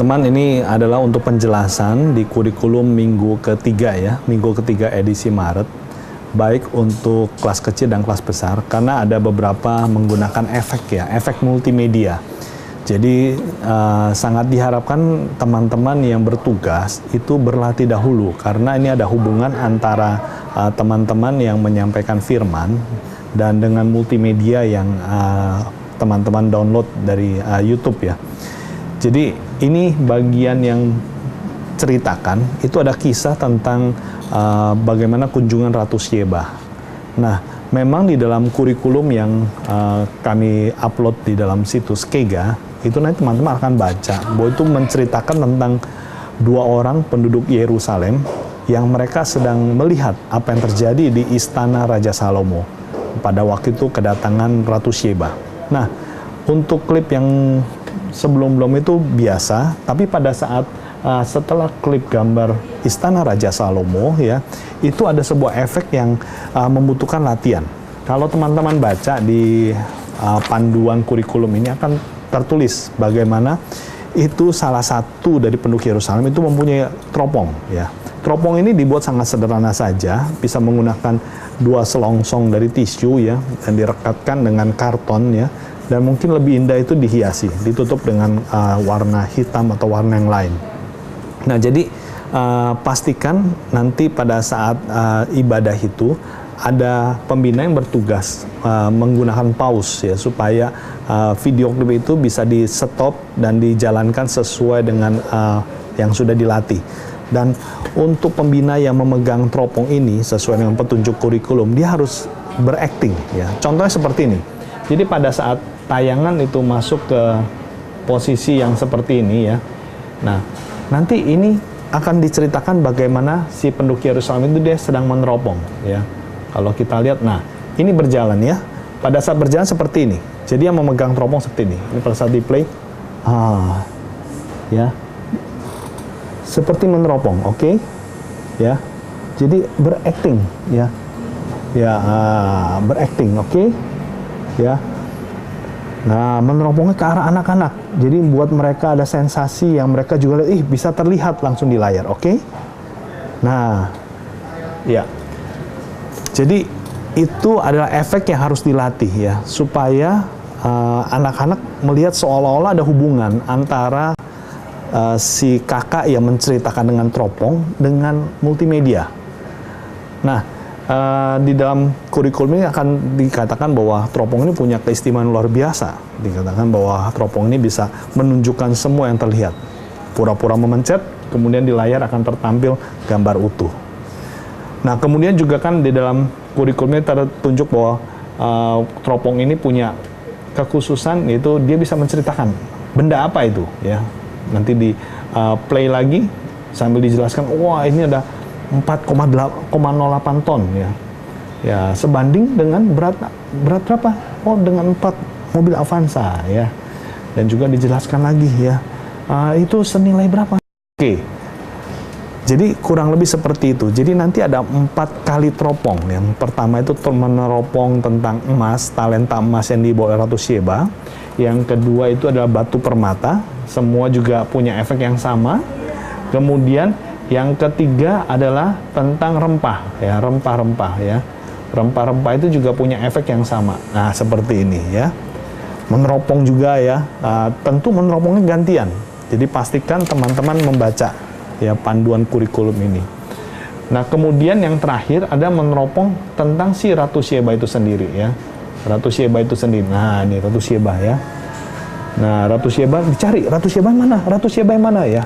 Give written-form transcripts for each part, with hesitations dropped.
teman-teman, ini adalah untuk penjelasan di kurikulum minggu ketiga ya, minggu ketiga edisi Maret, baik untuk kelas kecil dan kelas besar, karena ada beberapa menggunakan efek ya, efek multimedia. Jadi sangat diharapkan teman-teman yang bertugas itu berlatih dahulu, karena ini ada hubungan antara teman-teman yang menyampaikan firman dan dengan multimedia yang teman-teman download dari YouTube ya. Jadi ini bagian yang ceritakan, itu ada kisah tentang bagaimana kunjungan Ratu Syebah. Nah, memang di dalam kurikulum yang kami upload di dalam situs Kega, itu nanti teman-teman akan baca bahwa itu menceritakan tentang dua orang penduduk Yerusalem yang mereka sedang melihat apa yang terjadi di istana Raja Salomo pada waktu itu kedatangan Ratu Syebah. Nah, untuk klip yang sebelum-belum itu biasa, tapi pada saat setelah klip gambar istana Raja Salomo ya, itu ada sebuah efek yang membutuhkan latihan. Kalau teman-teman baca di panduan kurikulum ini akan tertulis bagaimana itu salah satu dari penduduk Yerusalem itu mempunyai teropong ya. Teropong ini dibuat sangat sederhana saja, bisa menggunakan dua selongsong dari tisu ya, dan direkatkan dengan karton ya, dan mungkin lebih indah itu dihiasi, ditutup dengan warna hitam atau warna yang lain. Nah, jadi pastikan nanti pada saat ibadah itu ada pembina yang bertugas menggunakan pause ya, supaya video klip itu bisa di stop dan dijalankan sesuai dengan yang sudah dilatih. Dan untuk pembina yang memegang teropong ini sesuai dengan petunjuk kurikulum, dia harus berakting ya. Contohnya seperti ini. Jadi pada saat tayangan itu masuk ke posisi yang seperti ini ya. Nah, nanti ini akan diceritakan bagaimana si penduduk Yerusalem itu dia sedang meneropong ya. Kalau kita lihat, nah ini berjalan ya. Pada saat berjalan seperti ini. Jadi yang memegang teropong seperti ini. Ini pada saat di play, ya, seperti meneropong, oke? Ya. Jadi berakting ya. Ya, berakting, oke? Ya. Nah, meneropongnya ke arah anak-anak. Jadi buat mereka ada sensasi yang mereka juga lihat, bisa terlihat langsung di layar, oke? Nah, ya. Jadi itu adalah efek yang harus dilatih ya, supaya anak-anak melihat seolah-olah ada hubungan antara si kakak yang menceritakan dengan teropong dengan multimedia. Nah, di dalam kurikulum ini akan dikatakan bahwa teropong ini punya keistimewaan luar biasa. Dikatakan bahwa teropong ini bisa menunjukkan semua yang terlihat. Pura-pura memencet, kemudian di layar akan tertampil gambar utuh. Nah, kemudian juga kan di dalam kurikulum ini tertunjuk bahwa teropong ini punya kekhususan, yaitu dia bisa menceritakan benda apa itu ya. Nanti di play lagi sambil dijelaskan, wah ini ada 4,08 ton ya. Ya, sebanding dengan berat berapa? Oh, dengan 4 mobil Avanza ya. Dan juga dijelaskan lagi ya. Itu senilai berapa? Oke. Jadi kurang lebih seperti itu. Jadi nanti ada 4 kali teropong. Yang pertama itu meneropong tentang emas, talenta emas yang dibawa Ratu Syebah. Yang kedua itu adalah batu permata. Semua juga punya efek yang sama. Kemudian yang ketiga adalah tentang rempah ya, rempah-rempah ya. Rempah-rempah itu juga punya efek yang sama. Nah, seperti ini ya. Meneropong juga ya. Tentu meneropongnya gantian. Jadi pastikan teman-teman membaca ya panduan kurikulum ini. Nah, kemudian yang terakhir ada meneropong tentang si Ratu Syebah itu sendiri ya. Ratu Syebah itu sendiri. Nah, ini Ratu Syebah ya. Nah, Ratu Syebah dicari. Ratu Syebah mana? Ratu Syebah yang mana ya?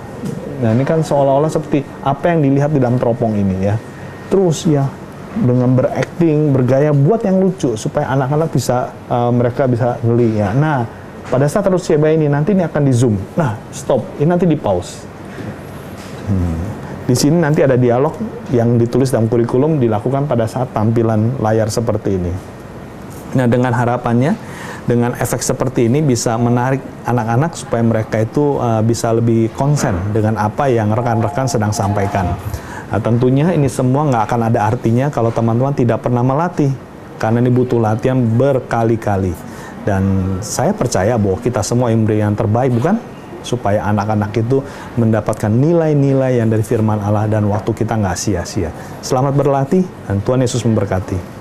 Nah, ini kan seolah-olah seperti apa yang dilihat di dalam teropong ini ya. Terus ya dengan berakting, bergaya buat yang lucu supaya anak-anak bisa mereka bisa geli ya. Nah, pada saat Ratu Syebah ini nanti ini akan di zoom. Nah, stop. Ini nanti di pause. Di sini nanti ada dialog yang ditulis dalam kurikulum dilakukan pada saat tampilan layar seperti ini. Nah, dengan harapannya dengan efek seperti ini bisa menarik anak-anak supaya mereka itu bisa lebih konsen dengan apa yang rekan-rekan sedang sampaikan. Nah, tentunya ini semua nggak akan ada artinya kalau teman-teman tidak pernah melatih, karena ini butuh latihan berkali-kali. Dan saya percaya bahwa kita semua yang beri yang terbaik, bukan? supaya anak-anak itu mendapatkan nilai-nilai yang dari firman Allah dan waktu kita nggak sia-sia. Selamat berlatih dan Tuhan Yesus memberkati.